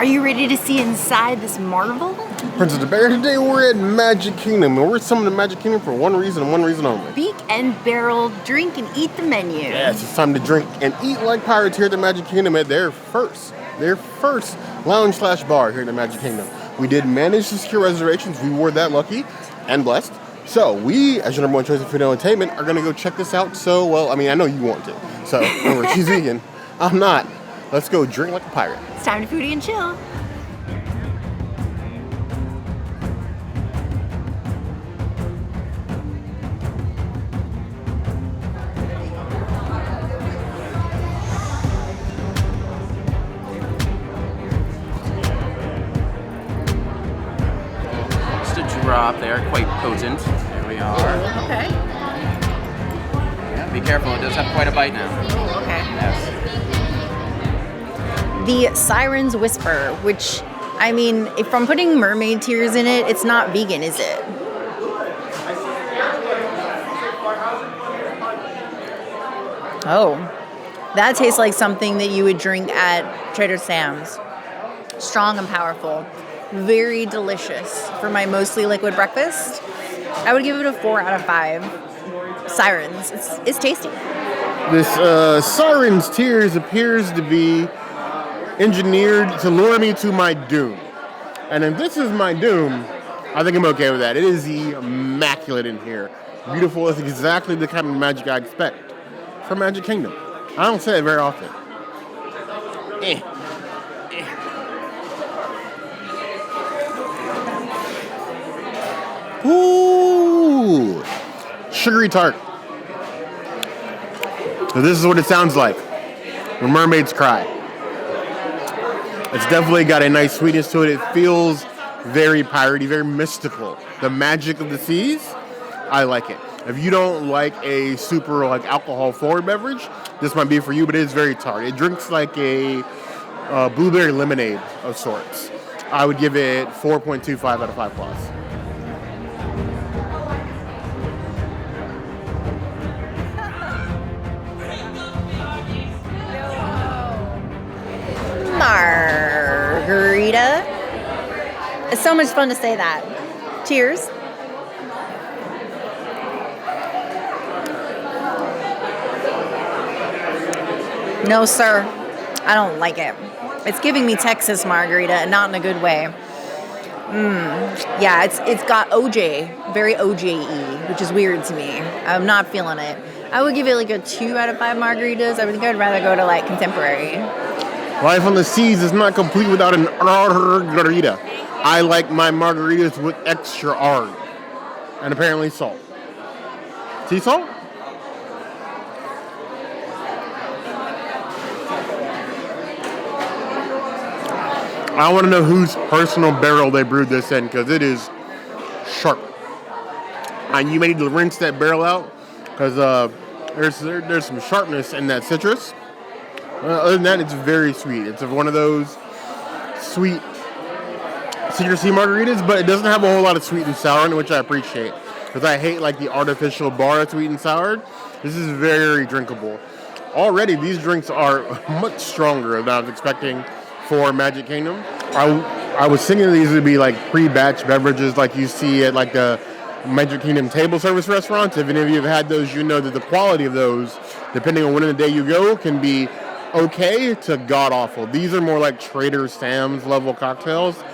Are you ready to see inside this marvel? Princess the Bear, today we're at Magic Kingdom, and we're summoned to Magic Kingdom for one reason and one reason only. Beak and barrel, drink and eat the menu. Yes, it's time to drink and eat like pirates here at the Magic Kingdom at their first lounge/bar here at the Magic Kingdom. We did manage to secure reservations. We were that lucky and blessed. So we, as your number one choice of food and entertainment, are going to go check this out. So, well, I mean, I know you want to. So, remember, she's vegan. I'm not. Let's go drink like a pirate. It's time to foodie and chill. Drop there, quite potent. There we are. Okay. Yeah, be careful, it does have quite a bite now. Oh, okay. Yes. The Siren's Whisper, which, I mean, if I'm putting mermaid tears in it, it's not vegan, is it? Oh, that tastes like something that you would drink at Trader Sam's. Strong and powerful. Very delicious for my mostly liquid breakfast. I would give it a 4 out of 5. Sirens. It's tasty. This Siren's Tears appears to be engineered to lure me to my doom. And if this is my doom, I think I'm okay with that. It is immaculate in here. Beautiful. It's exactly the kind of magic I expect from Magic Kingdom. I don't say it very often. Ooh, sugary tart. So this is what it sounds like when mermaids cry. It's definitely got a nice sweetness to it. It feels very piratey, very mystical. The magic of the seas, I like it. If you don't like a super alcohol forward beverage, this might be for you, but it is very tart. It drinks like a blueberry lemonade of sorts. I would give it 4.25 out of 5 plus. Margarita. It's so much fun to say that. Cheers. No, sir. I don't like it. It's giving me Texas margarita, and not in a good way. Yeah, it's got OJ, very OJ-y, which is weird to me. I'm not feeling it. I would give it like a 2 out of 5 margaritas. I think I'd rather go to like contemporary. Life on the seas is not complete without an mARRRgarita. I like my margaritas with extra arg. And apparently salt. Sea salt? I want to know whose personal barrel they brewed this in, because it is sharp. And you may need to rinse that barrel out, because there's some sharpness in that citrus. Other than that, it's very sweet. It's one of those sweet citrusy margaritas, but it doesn't have a whole lot of sweet and sour in it, which I appreciate. Because I hate like the artificial bar of sweet and sour. This is very drinkable. Already, these drinks are much stronger than I was expecting for Magic Kingdom. I was thinking these would be like pre-batch beverages like you see at like the Magic Kingdom table service restaurants. If any of you have had those, you know that the quality of those, depending on when in the day you go, can be okay to god-awful. These are more like Trader Sam's level cocktails,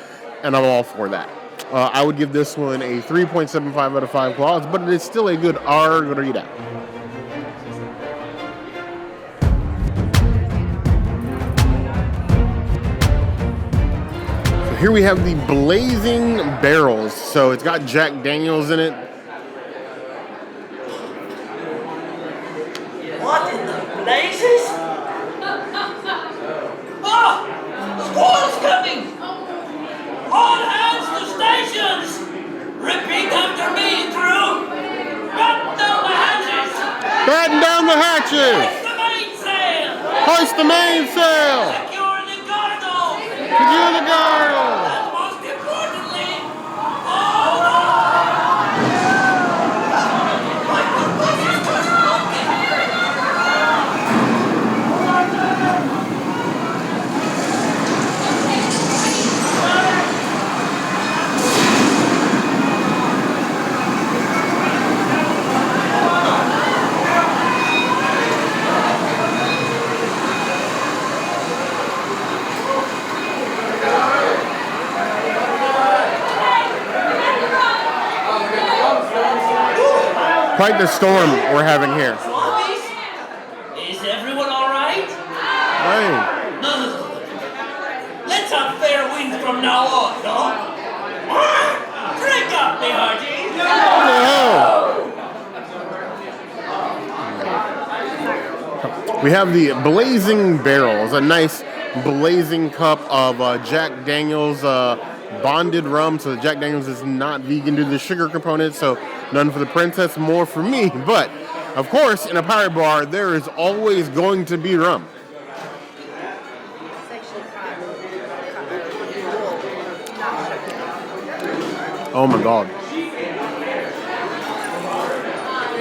and I'm all for that. I would give this one a 3.75 out of 5 claws, but it is still a good margarita. So here we have the Blazing Barrels. So it's got Jack Daniels in it. What in the blazes? Squall's coming! All hands to stations! Repeat after me, crew! Batten down the hatches! Batten down the hatches! Hoist the mainsail! Hoist the mainsail! Secure the cargo! Secure the cargo! And most importantly, hold on! Quite the storm we're having here. Swabbies? Is everyone alright? Hey. Let's have fair winds from now on, no? Drink up, me hearties! We have the Blazing Barrels, a nice blazing cup of Jack Daniels bonded rum. So Jack Daniels is not vegan due to the sugar component, so none for the princess, more for me. But, of course, in a pirate bar, there is always going to be rum. Oh my God. There's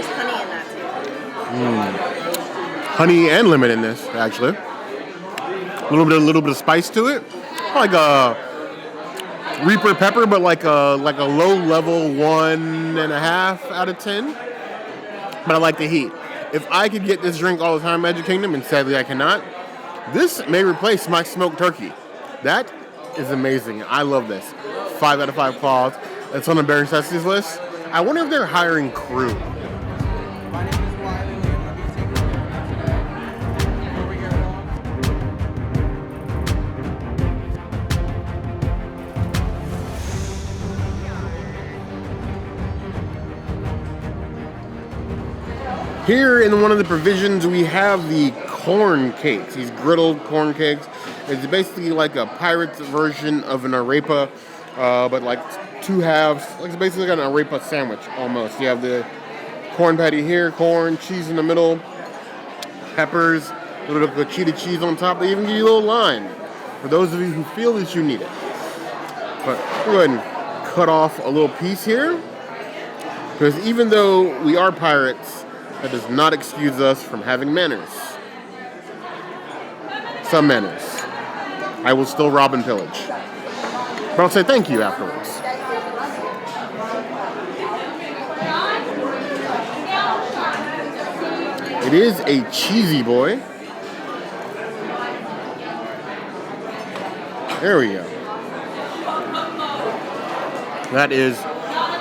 honey in that too. Honey and lemon in this, actually. A little bit of spice to it, like a Reaper pepper, but like a low level 1.5 out of 10. But I like the heat. If I could get this drink all the time, Magic Kingdom, and sadly I cannot, this may replace my smoked turkey. That is amazing. I love this. 5 out of 5 claws. It's on the Bare Necessities list. I wonder if they're hiring crew. Here in one of the provisions, we have the corn cakes. These griddled corn cakes. It's basically like a pirate's version of an arepa, but like 2 halves. Like it's basically like an arepa sandwich almost. You have the corn patty here, corn, cheese in the middle, peppers, a little bit of cheddar cheese on top. They even give you a little lime for those of you who feel that you need it. But we'll go ahead and cut off a little piece here, because even though we are pirates, that does not excuse us from having manners. Some manners. I will still rob and pillage. But I'll say thank you afterwards. It is a cheesy boy. There we go. That is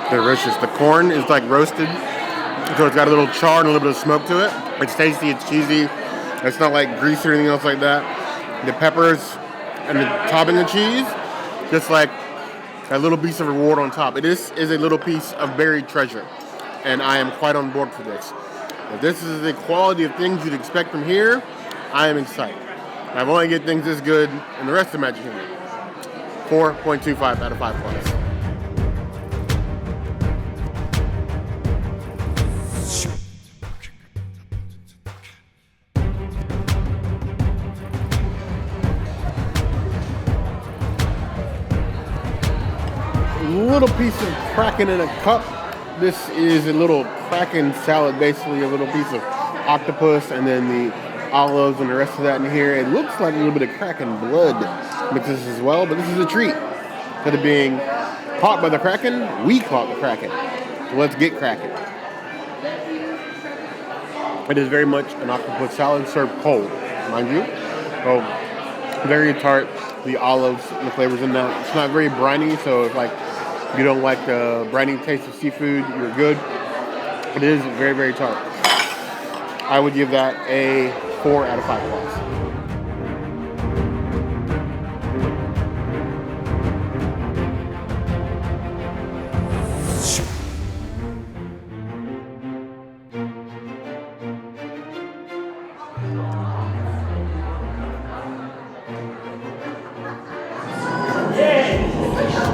delicious. The corn is like roasted, so it's got a little char and a little bit of smoke to it. It's tasty, it's cheesy. It's not like grease or anything else like that. The peppers and the topping of cheese, just like a little piece of reward on top. It is a little piece of buried treasure, and I am quite on board for this. If this is the quality of things you'd expect from here, I am excited. I've only get things this good in the rest of Magic Kingdom. 4.25 out of 5 plus. Little piece of Kraken in a cup. This is a little Kraken salad, basically a little piece of octopus and then the olives and the rest of that in here. It looks like a little bit of Kraken blood mixed this as well, but this is a treat. Instead of being caught by the Kraken, we caught the Kraken. So let's get Kraken. It is very much an octopus salad served cold, mind you. So very tart. The olives and the flavors in that. It's not very briny, so if like you don't like the briny taste of seafood, you're good. It is very, very tart. I would give that a 4 out of 5 plus.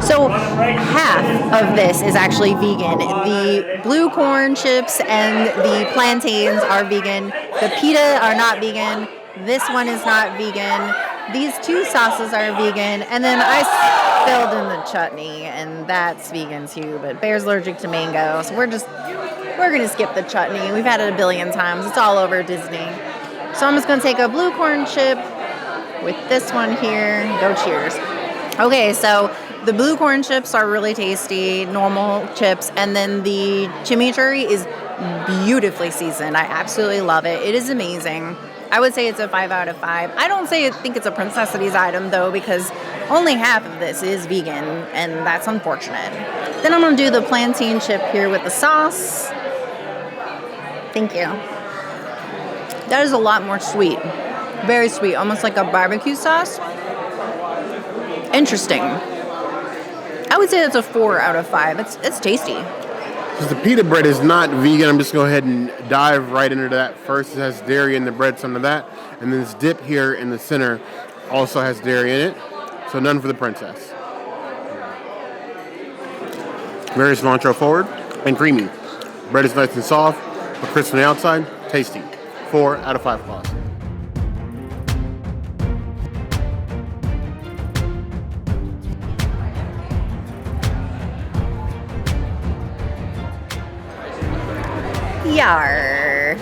So half of this is actually vegan. The blue corn chips and the plantains are vegan. The pita are not vegan. This one is not vegan. These 2 sauces are vegan. And then I spilled in the chutney, and that's vegan too. But Bear's allergic to mango, so we're gonna skip the chutney. We've had it a billion times. It's all over Disney. So I'm just gonna take a blue corn chip with this one here. Go cheers. Okay, so the blue corn chips are really tasty, normal chips, and then the chimichurri is beautifully seasoned. I absolutely love it. It is amazing. I would say it's a 5 out of 5. I don't think it's a Princessities item, though, because only half of this is vegan, and that's unfortunate. Then I'm going to do the plantain chip here with the sauce. Thank you. That is a lot more sweet. Very sweet, almost like a barbecue sauce. Interesting. I would say that's a 4 out of 5. It's tasty. Because the pita bread is not vegan, I'm just going to go ahead and dive right into that. First, it has dairy in the bread, some of that. And then this dip here in the center also has dairy in it. So none for the princess. Very cilantro forward and creamy. Bread is nice and soft, but crisp on the outside. Tasty. 4 out of 5 claws. Yar.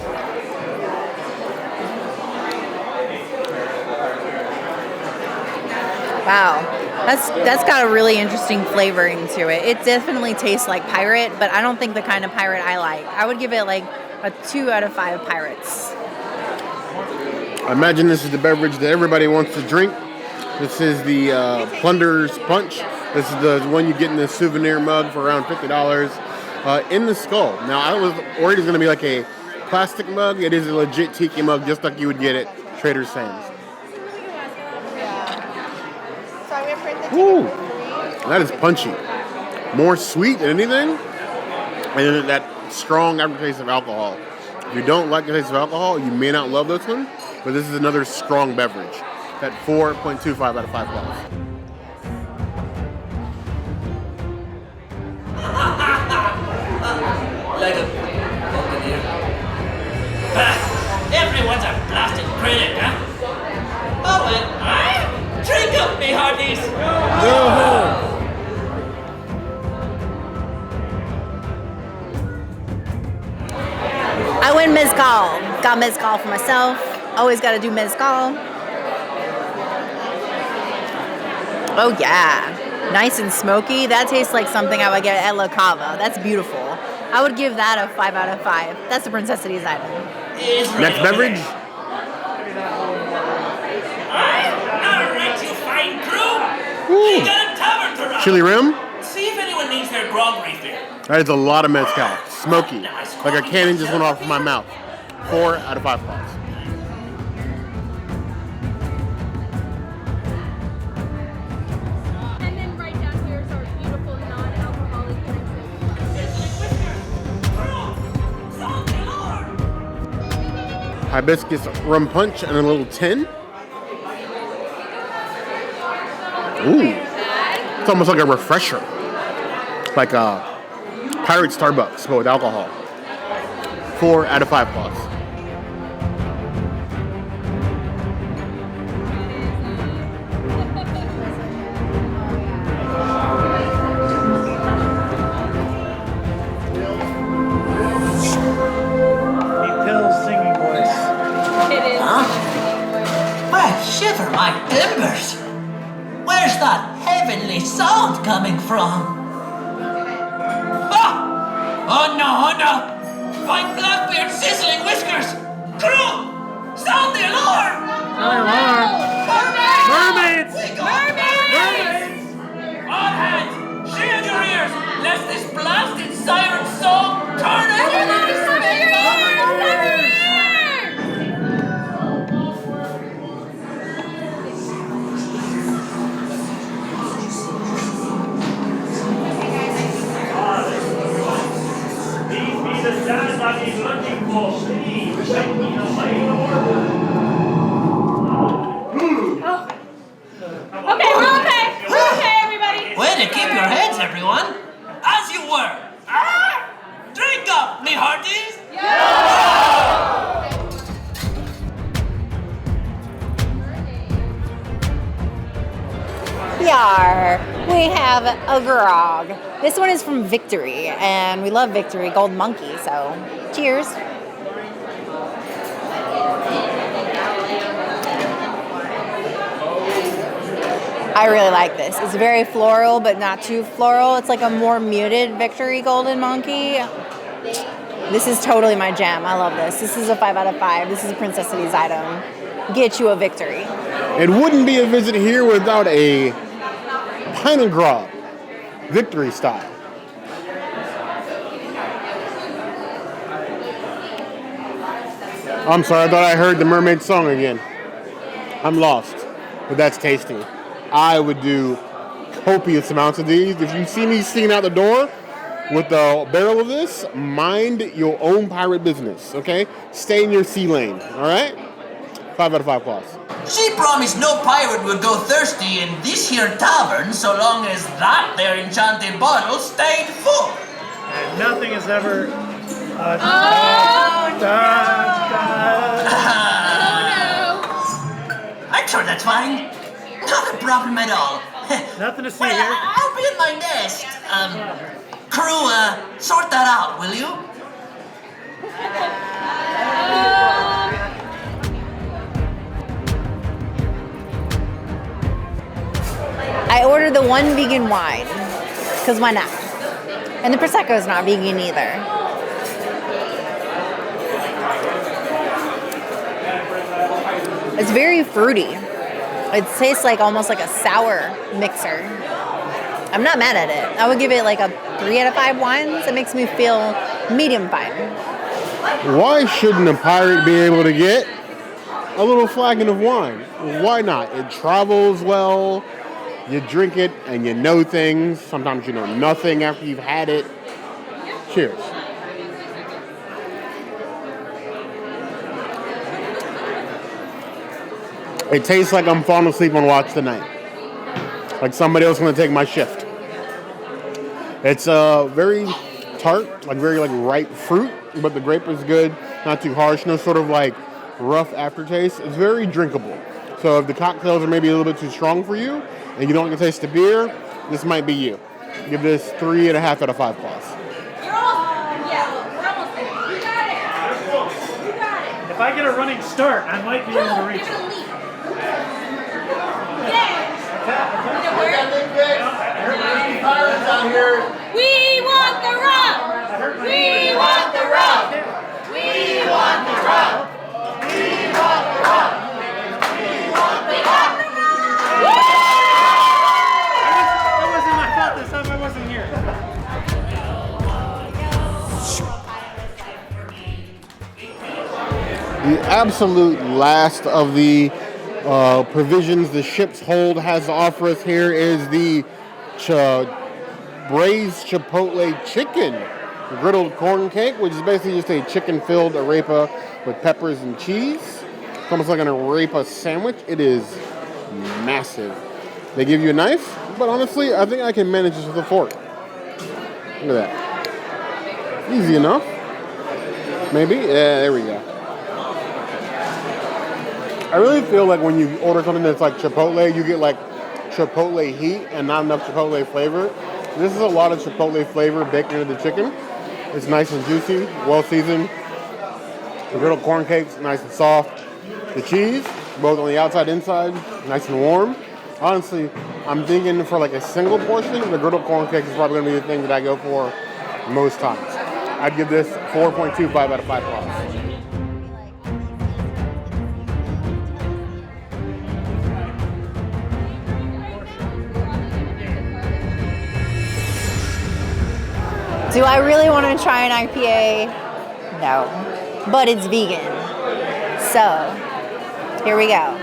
Wow. That's got a really interesting flavoring to it. It definitely tastes like pirate, but I don't think the kind of pirate I like. I would give it like a 2 out of 5 pirates. I imagine this is the beverage that everybody wants to drink. This is the Plunder's Punch. This is the one you get in the souvenir mug for around $50 in the skull. Now, I was worried it was going to be like a plastic mug. It is a legit tiki mug, just like you would get at Trader Sam's. Ooh, that is punchy. More sweet than anything, and then that strong aftertaste of alcohol. If you don't like the taste of alcohol, you may not love this one, but this is another strong beverage. At 4.25 out of 5 claws. Like a buccaneer. Everyone's a blasted critic, huh? Oh, well, drink up, me hearties. I win mezcal. Got mezcal for myself. Always got to do mezcal. Oh yeah, nice and smoky. That tastes like something I would get at La Cava. That's beautiful. I would give that a 5 out of 5. That's the Princess City's item. Next beverage. Alright, you fine crew. We got a tavern to run. Chili rim. See if anyone needs their grog refill. That is a lot of mezcal. Smoky. Like a cannon just went off of my mouth. 4 out of 5 claws. And then right down here is our beautiful non-alcoholic drinks. Hibiscus rum punch and a little tin. Ooh. It's almost like a refresher. Like a Pirate Starbucks, but with alcohol. 4 out of 5 claws. Singing voice. It is. Huh? Why, shiver my timbers. Where's that heavenly sound coming from? Ah! Oh no, oh no! My Blackbeard sizzling whiskers! Crew! Sound the alarm! Mermaids! We got mermaids! All hands, shield your ears, lest this blasted siren song turn everyone to These be the sounds I've been looking for. Please, take me away, Lord. Okay, we're okay. We're okay, everybody. Way to keep your heads, everyone! As you were! Ah! Drink up, me hearties! Yar. We have a grog. This one is from Victory, and we love Victory, Gold Monkey, so cheers. I really like this. It's very floral, but not too floral. It's like a more muted Victory Golden Monkey. This is totally my jam. I love this. This is a 5 out of 5. This is a Princess City's item. Get you a Victory. It wouldn't be a visit here without a pint of grog, Victory style. I'm sorry, I thought I heard the mermaid song again. I'm lost, but that's tasty. I would do copious amounts of these. If you see me sneaking out the door with the barrel of this, mind your own pirate business, okay? Stay in your sea lane, all right? 5 out of 5 claws. She promised no pirate would go thirsty in this here tavern so long as that there enchanted bottle stayed full. And nothing is ever. I'm sure that's fine. Not a problem at all. Nothing to see Well, here. I'll be in my nest. Crew, sort that out, will you? I ordered the one vegan wine, because why not? And the Prosecco is not vegan either. It's very fruity. It tastes like almost like a sour mixer. I'm not mad at it. I would give it like a 3 out of 5 wines. It makes me feel medium fine. Why shouldn't a pirate be able to get a little flagon of wine? Why not? It travels well. You drink it and you know things. Sometimes you know nothing after you've had it. Cheers. It tastes like I'm falling asleep on watch tonight. Like somebody else going to take my shift. It's very tart, like very like ripe fruit, but the grape is good, not too harsh, no sort of like rough aftertaste. It's very drinkable. So if the cocktails are maybe a little bit too strong for you and you don't like the taste of beer, this might be you. Give this 3.5 out of 5 claws. If I get a running start, I might be able to reach it. We want the rum! We want the rum! We want the rum! We want the rum! We want the rum! That wasn't my fault this time. I wasn't here. The absolute last of the provisions the ship's hold has to offer us here is the braised chipotle chicken griddled corn cake, which is basically just a chicken-filled arepa with peppers and cheese. It's almost like an arepa sandwich. It is massive. They give you a knife, but honestly, I think I can manage this with a fork. Look at that. Easy enough. Maybe? Yeah, there we go. I really feel like when you order something that's like chipotle, you get like chipotle heat and not enough chipotle flavor. This is a lot of chipotle flavor baked into the chicken. It's nice and juicy, well seasoned. The griddled corn cake's nice and soft. The cheese, both on the outside and inside, nice and warm. Honestly, I'm thinking for like a single portion, the griddled corn cake is probably going to be the thing that I go for most times. I'd give this 4.25 out of 5 claws. Do I really want to try an IPA? No. But it's vegan. So, here we go.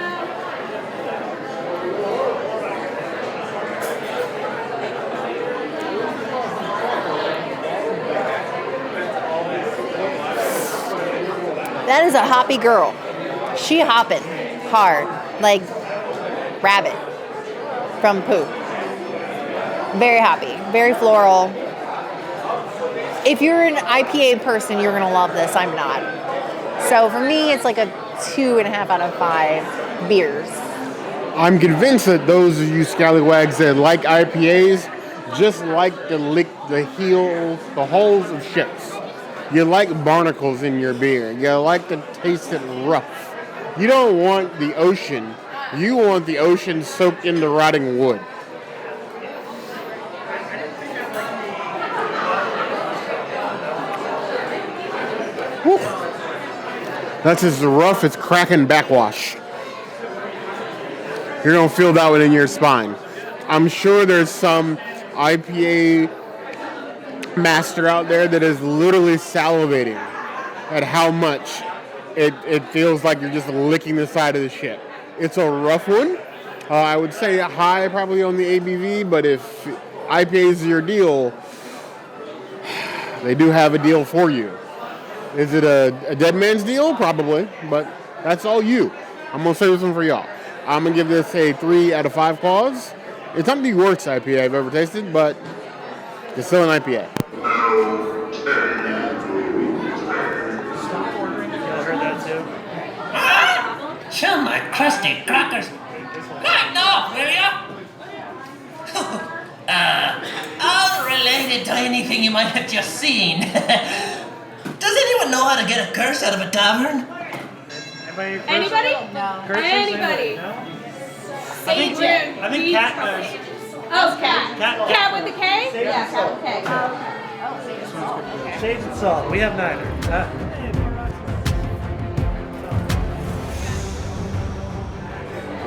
That is a hoppy girl. She hopping hard, like rabbit from poop. Very hoppy, very floral. If you're an IPA person, you're gonna love this. I'm not. So for me, it's like a 2.5 out of 5 beers. I'm convinced that those of you scallywags that like IPAs just like the hulls of ships. You like barnacles in your beer. You like to taste it rough. You don't want the ocean. You want the ocean soaked into rotting wood. Whew. That's as rough as Kraken backwash. You're going to feel that one in your spine. I'm sure there's some IPA master out there that is literally salivating at how much it feels like you're just licking the side of the ship. It's a rough one. I would say high probably on the ABV, but if IPA is your deal, they do have a deal for you. Is it a dead man's deal? Probably, but that's all you. I'm going to say this one for y'all. I'm going to give this a 3 out of 5 claws. It's not the worst IPA I've ever tasted, but it's still an IPA. Chill my crusty crackers. Lighten up, will ya? Unrelated to anything you might have just seen. Does anyone know how to get a curse out of a tavern? Anybody? No. Anybody? I think Cat knows. Oh, cat. Cat. Cat with the K? Yeah, cat with K. Shades and salt. We have neither.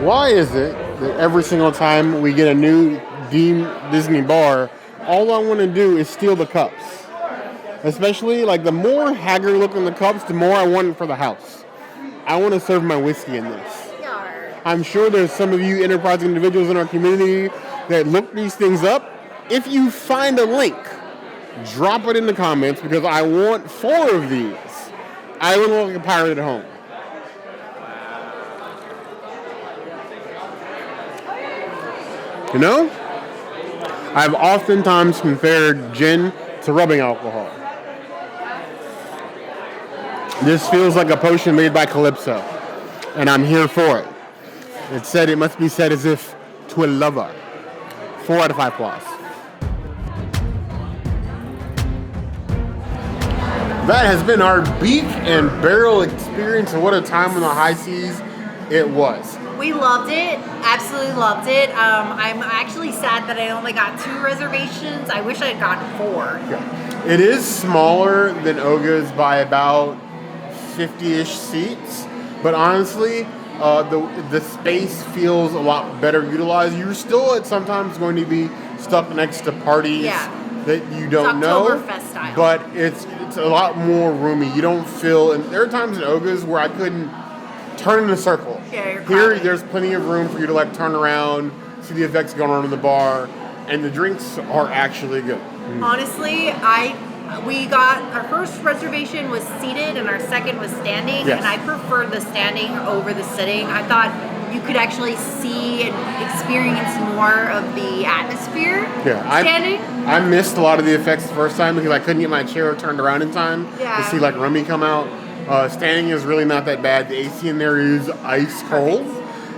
Why is it that every single time we get a new Disney bar, all I want to do is steal the cups? Especially, like, the more haggard looking the cups, the more I want it for the house. I want to serve my whiskey in this. I'm sure there's some of you enterprising individuals in our community that look these things up. If you find a link, drop it in the comments because I want 4 of these. I would look like a pirate at home. You know? I've oftentimes compared gin to rubbing alcohol. This feels like a potion made by Calypso, and I'm here for it. It said it must be said as if to a lover. 4 out of 5 claws. That has been our beak and barrel experience, and what a time on the high seas it was. We loved it. Absolutely loved it. I'm actually sad that I only got 2 reservations. I wish I had gotten 4. Yeah. It is smaller than Oga's by about 50-ish seats, but honestly, the space feels a lot better utilized. You're still sometimes going to be stuck next to parties that you don't know, Oktoberfest style. but it's a lot more roomy. You don't feel, and there are times in Oga's where I couldn't turn in a circle. Yeah, you're Here, crowded. there's plenty of room for you to like turn around, see the effects going on in the bar, and the drinks are actually good. Honestly, we got our first reservation was seated and our second was standing, Yes. and I preferred the standing over the sitting. I thought you could actually see and experience more of the atmosphere standing. I missed a lot of the effects the first time because I couldn't get my chair turned around in time to see like rummy come out. Standing is really not that bad. The AC in there is ice cold,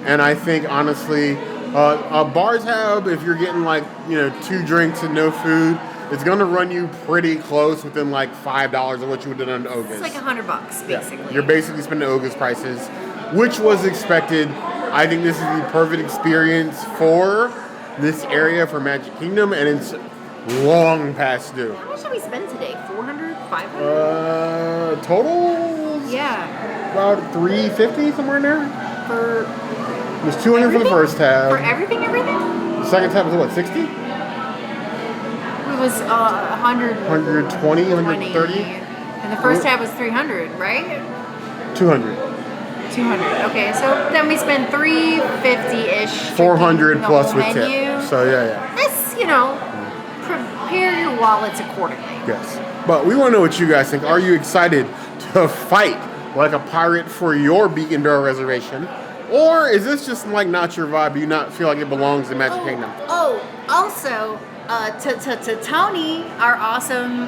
and I think honestly, a bar tab, if you're getting like 2 drinks and no food, it's gonna run you pretty close within like $5 of what you would have done at Oga's. It's like $100 basically. Yeah. You're basically spending Oga's prices, which was expected. I think this is the perfect experience for this area for Magic Kingdom, and it's long past due. How much did we spend today? 400, 500? Total? Yeah. About $350 somewhere in there. For It was $200 for the first tab. For everything? The second tab was what, 60? It was 100. 120, 130? And the first tab was 300, right? 200. 200. Okay, so then we spent 350-ish. 400 the plus whole with menu. tip. So yeah. This, prepare your wallets accordingly. Yes. But we want to know what you guys think. Are you excited to fight like a pirate for your Beak and Barrel reservation? Or is this just like not your vibe? Do you not feel like it belongs in Magic Kingdom? Oh, also, to Tony, our awesome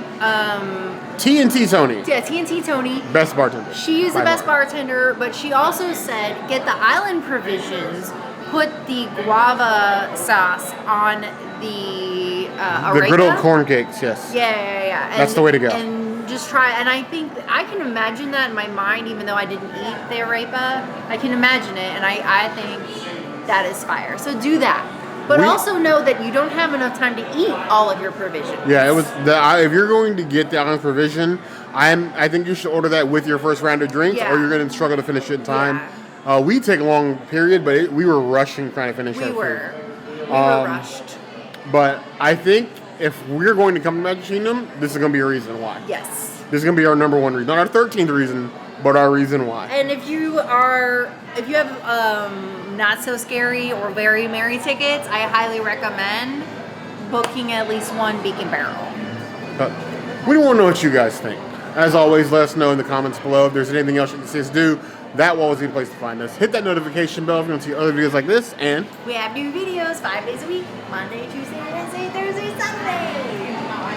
TNT Tony. Yeah, TNT Tony. Best bartender. She is the By best far. bartender, but she also said, get the island provisions, put the guava sauce on the The arepa. griddled corn cakes, yes. Yeah. That's the way to go. And just try, and I think, I can imagine that in my mind, even though I didn't eat the arepa, I can imagine it, and I think that is fire. So do that. But also know that you don't have enough time to eat all of your provisions. Yeah, it was. If you're going to get the island provision, I think you should order that with your first round of drinks, or you're going to struggle to finish it in time. Yeah. We take a long period, but we were rushing trying to finish We our were. food. We were rushed. But I think if we're going to come to Magic Kingdom, this is going to be a reason why. Yes. This is going to be our number 1 reason. Not our 13th reason, but our reason why. And if you have not so scary or very merry tickets, I highly recommend booking at least one Beak and Barrel. But we want to know what you guys think. As always, let us know in the comments below if there's anything else you can see us do. That will always be a place to find us. Hit that notification bell if you want to see other videos like this, and We have new videos 5 days a week, Monday, Tuesday, Wednesday, Thursday, Sunday.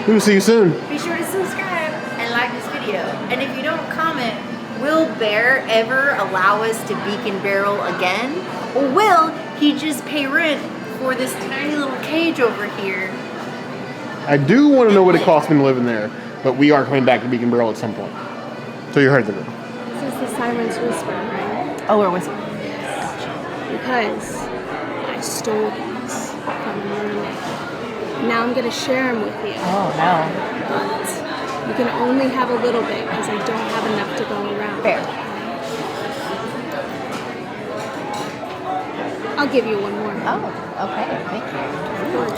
we'll see you soon. Be sure to subscribe and like this video. And if you don't comment, will Bear ever allow us to Beak and Barrel again? Or will he just pay rent for this tiny little cage over here? I do want to know what it costs me to live in there, but we are coming back to Beak and Barrel at some point. So you heard the girl. This is the Siren's Whisper, right? Oh, we're whispering. Because I stole these from a mermaid. Now I'm gonna share them with you. Oh, no. But you can only have a little bit because I don't have enough to go around. Fair. I'll give you one more. Oh, okay. Thank you.